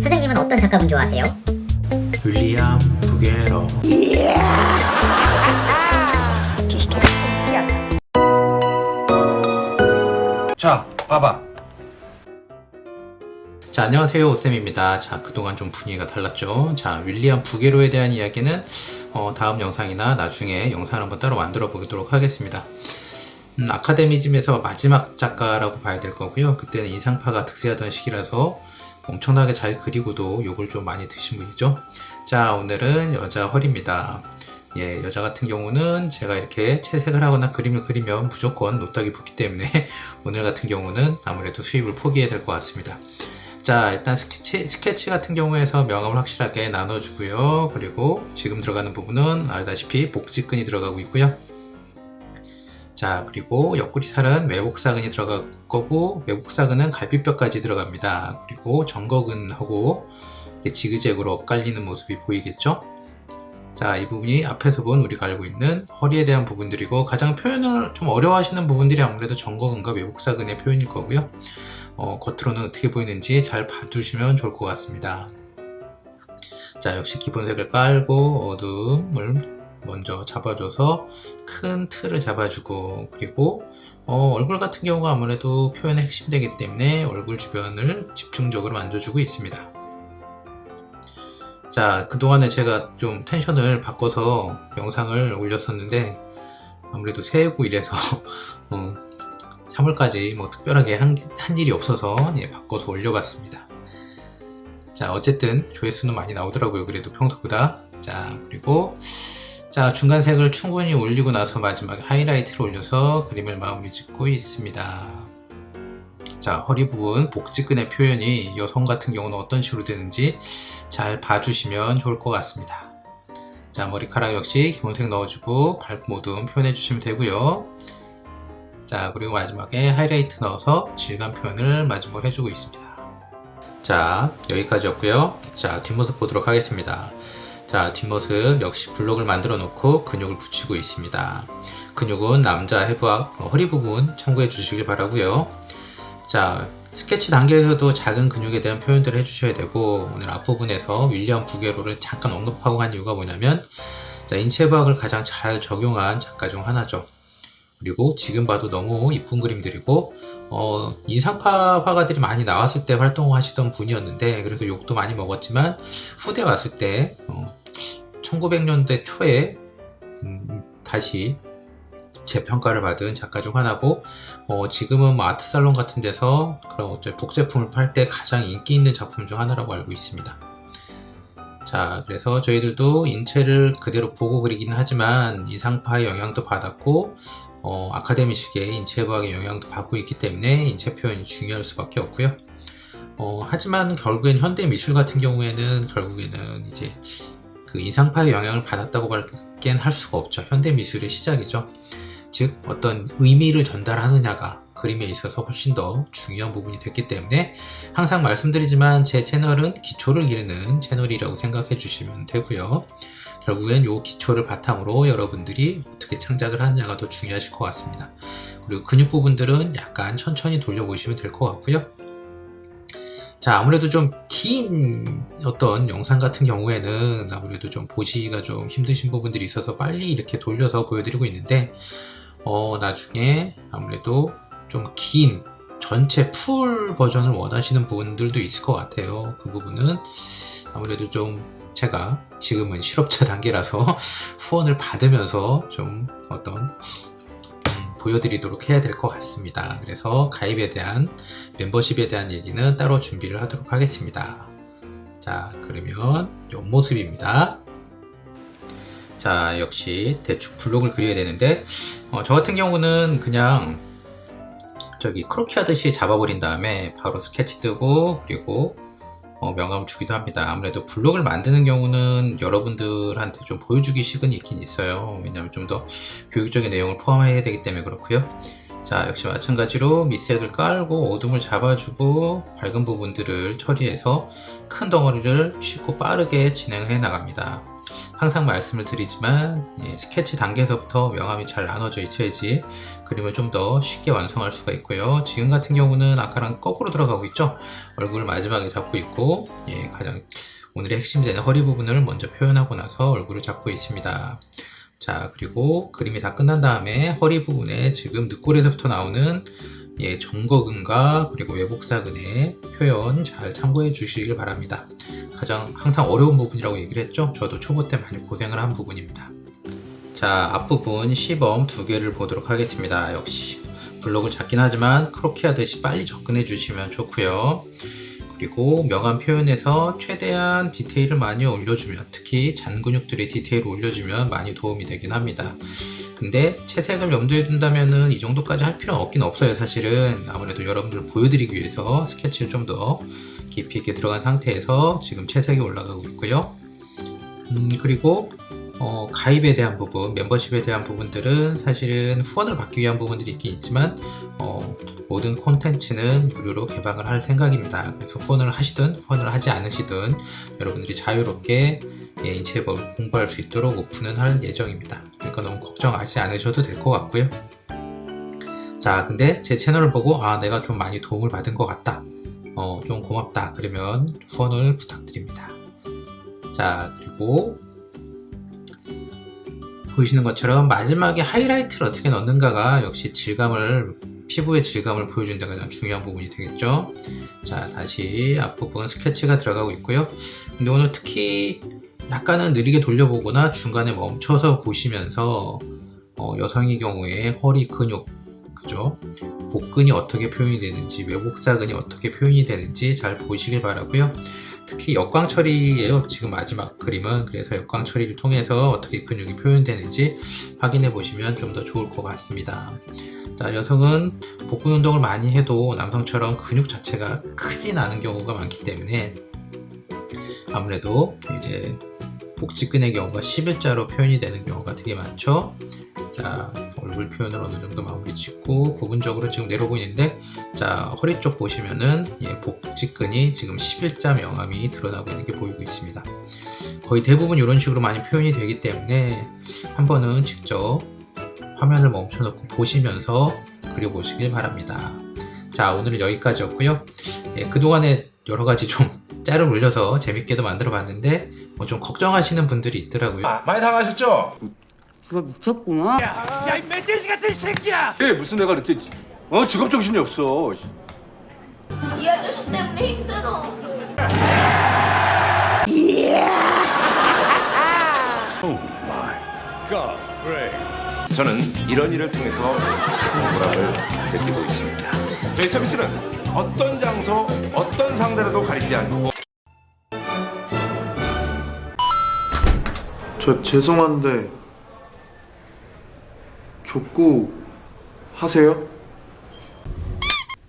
선생님은 어떤 작가분 좋아하세요? 윌리엄 부게로. 자, 봐봐. 자, 안녕하세요, 오쌤입니다. 자, 그동안 좀 분위기가 달랐죠. 자, 윌리엄 부게로에 대한 이야기는 다음 영상이나 나중에 영상을 한번 따로 만들어 보도록 하겠습니다. 아카데미즘에서 마지막 작가라고 봐야 될 거고요. 그때는 인상파가 득세하던 시기라서 엄청나게 잘 그리고도 욕을 좀 많이 드신 분이죠. 자, 오늘은 여자 헐입니다. 예, 여자 같은 경우는 제가 이렇게 채색을 하거나 그림을 그리면 무조건 노딱이 붙기 때문에 오늘 같은 경우는 아무래도 수입을 포기해야 될 것 같습니다. 자, 일단 스케치 같은 경우에서 명암을 확실하게 나눠주고요. 그리고 지금 들어가는 부분은 알다시피 복직근이 들어가고 있고요. 자, 그리고 옆구리살은 외복사근이 들어갈 거고, 외복사근은 갈비뼈까지 들어갑니다. 그리고 정거근하고 지그재그로 엇갈리는 모습이 보이겠죠? 자, 이 부분이 앞에서 본 우리가 알고 있는 허리에 대한 부분들이고, 가장 표현을 좀 어려워하시는 부분들이 아무래도 정거근과 외복사근의 표현일 거고요. 겉으로는 어떻게 보이는지 잘 봐두시면 좋을 것 같습니다. 자, 역시 기본색을 깔고 어둠을 먼저 잡아줘서 큰 틀을 잡아주고, 그리고 얼굴 같은 경우가 아무래도 표현의 핵심되기 때문에 얼굴 주변을 집중적으로 만져주고 있습니다. 자, 그동안에 제가 좀 텐션을 바꿔서 영상을 올렸었는데 아무래도 새해고 이래서 3월까지 뭐 특별하게 한 일이 없어서 바꿔서 올려봤습니다. 자, 어쨌든 조회수는 많이 나오더라고요. 그래도 평소보다. 자, 그리고 자, 중간색을 충분히 올리고 나서 마지막에 하이라이트를 올려서 그림을 마무리 짓고 있습니다. 자, 허리 부분 복직근의 표현이 여성 같은 경우는 어떤 식으로 되는지 잘 봐주시면 좋을 것 같습니다. 자, 머리카락 역시 기본색 넣어주고 밝고 어두움 표현해 주시면 되고요. 자, 그리고 마지막에 하이라이트 넣어서 질감 표현을 마지막으로 해주고 있습니다. 자, 여기까지였고요. 자, 뒷모습 보도록 하겠습니다. 자, 뒷모습 역시 블록을 만들어 놓고 근육을 붙이고 있습니다. 근육은 남자 해부학 허리 부분 참고해 주시길 바라고요. 자, 스케치 단계에서도 작은 근육에 대한 표현들을 해주셔야 되고, 오늘 앞부분에서 윌리엄 부게로를 잠깐 언급하고 간 이유가 뭐냐면, 자, 인체부학을 가장 잘 적용한 작가 중 하나죠. 그리고 지금 봐도 너무 이쁜 그림들이고, 인상파 화가들이 많이 나왔을 때 활동하시던 분이었는데, 그래서 욕도 많이 먹었지만 후대 왔을 때 1900년대 초에 다시 재평가를 받은 작가 중 하나고, 지금은 뭐 아트살론 같은 데서 그런 복제품을 팔 때 가장 인기 있는 작품 중 하나라고 알고 있습니다. 자, 그래서 저희들도 인체를 그대로 보고 그리기는 하지만 인상파의 영향도 받았고, 아카데미식의 인체부학의 영향도 받고 있기 때문에 인체 표현이 중요할 수밖에 없고요. 하지만 결국엔 현대 미술 같은 경우에는 결국에는 이제 그 인상파의 영향을 받았다고 말긴 할 수가 없죠. 현대 미술의 시작이죠. 즉, 어떤 의미를 전달하느냐가 그림에 있어서 훨씬 더 중요한 부분이 됐기 때문에 항상 말씀드리지만 제 채널은 기초를 기르는 채널이라고 생각해 주시면 되고요. 결국엔 이 기초를 바탕으로 여러분들이 어떻게 창작을 하느냐가 더 중요하실 것 같습니다. 그리고 근육 부분들은 약간 천천히 돌려보시면 될 것 같고요. 자, 아무래도 좀 긴 어떤 영상 같은 경우에는 아무래도 좀 보시기가 좀 힘드신 부분들이 있어서 빨리 이렇게 돌려서 보여드리고 있는데, 나중에 아무래도 좀 긴 전체 풀 버전을 원하시는 분들도 있을 것 같아요. 그 부분은 아무래도 좀 제가 지금은 실업자 단계라서 후원을 받으면서 좀 어떤 보여드리도록 해야 될 것 같습니다. 그래서 가입에 대한 멤버십에 대한 얘기는 따로 준비를 하도록 하겠습니다. 자, 그러면 옆모습입니다. 자, 역시 대충 블록을 그려야 되는데 저 같은 경우는 그냥 저기 크로키 하듯이 잡아버린 다음에 바로 스케치 뜨고, 그리고 명암을 주기도 합니다. 아무래도 블록을 만드는 경우는 여러분들한테 좀 보여주기 식은 있긴 있어요. 왜냐하면 좀 더 교육적인 내용을 포함해야 되기 때문에 그렇고요. 자, 역시 마찬가지로 밑색을 깔고 어둠을 잡아주고 밝은 부분들을 처리해서 큰 덩어리를 쉽고 빠르게 진행해 나갑니다. 항상 말씀을 드리지만 스케치 단계에서부터 명암이 잘 나눠져 있어야지 그림을 좀 더 쉽게 완성할 수가 있고요. 지금 같은 경우는 아까랑 거꾸로 들어가고 있죠. 얼굴을 마지막에 잡고 있고 가장 오늘의 핵심이 되는 허리 부분을 먼저 표현하고 나서 얼굴을 잡고 있습니다. 자, 그리고 그림이 다 끝난 다음에 허리 부분에 지금 늑골에서부터 나오는 점거근과 그리고 외복사근의 표현 잘 참고해 주시길 바랍니다. 가장 항상 어려운 부분이라고 얘기를 했죠. 저도 초보 때 많이 고생을 한 부분입니다. 자, 앞부분 시범 2개를 보도록 하겠습니다. 역시 블록을 잡긴 하지만 크로키 하듯이 빨리 접근해 주시면 좋고요. 그리고 명암 표현에서 최대한 디테일을 많이 올려주면, 특히 잔 근육들의 디테일을 올려주면 많이 도움이 되긴 합니다. 근데 채색을 염두에 둔다면은 이 정도까지 할 필요는 없긴 없어요. 사실은 아무래도 여러분들 보여드리기 위해서 스케치를 좀 더 깊이 있게 들어간 상태에서 지금 채색이 올라가고 있고요. 그리고 가입에 대한 부분, 멤버십에 대한 부분들은 사실은 후원을 받기 위한 부분들이 있긴 있지만 모든 콘텐츠는 무료로 개방을 할 생각입니다. 그래서 후원을 하시든 후원을 하지 않으시든 여러분들이 자유롭게 인체법을 공부할 수 있도록 오픈은 할 예정입니다. 그러니까 너무 걱정하지 않으셔도 될 것 같고요. 자, 근데 제 채널을 보고 내가 좀 많이 도움을 받은 것 같다, 좀 고맙다, 그러면 후원을 부탁드립니다. 자, 그리고 보이시는 것처럼 마지막에 하이라이트를 어떻게 넣는가가 역시 피부의 질감을 보여주는 데가 가장 중요한 부분이 되겠죠. 자, 다시 앞부분 스케치가 들어가고 있고요. 근데 오늘 특히 약간은 느리게 돌려보거나 중간에 멈춰서 보시면서 여성의 경우에 허리 근육, 그죠? 복근이 어떻게 표현이 되는지, 외복사근이 어떻게 표현이 되는지 잘 보시길 바라고요. 특히 역광 처리예요. 지금 마지막 그림은. 그래서 역광 처리를 통해서 어떻게 근육이 표현되는지 확인해 보시면 좀 더 좋을 것 같습니다. 자, 여성은 복근 운동을 많이 해도 남성처럼 근육 자체가 크진 않은 경우가 많기 때문에 아무래도 이제 복직근의 경우가 11자로 표현이 되는 경우가 되게 많죠. 자, 얼굴 표현을 어느 정도 마무리 짓고 부분적으로 지금 내려오고 있는데, 자, 허리 쪽 보시면은 복직근이 지금 11자 명암이 드러나고 있는 게 보이고 있습니다. 거의 대부분 이런 식으로 많이 표현이 되기 때문에 한 번은 직접 화면을 멈춰놓고 보시면서 그려보시길 바랍니다. 자, 오늘은 여기까지였고요. 그동안에 여러가지 좀 짤을 올려서 재밌게도 만들어 봤는데 좀 걱정하시는 분들이 있더라고요. 많이 당하셨죠? 그거 미쳤구나. 야, 이 멧돼지 같은 새끼야! 무슨 내가 이렇게 직업 정신이 없어. 이 아저씨 때문에 힘들어. 저는 이런 일을 통해서 큰 보람을 느끼고 있습니다. 저희 서비스는 어떤 장소, 어떤 상대라도 가리지 않고 저 죄송한데 족구 하세요?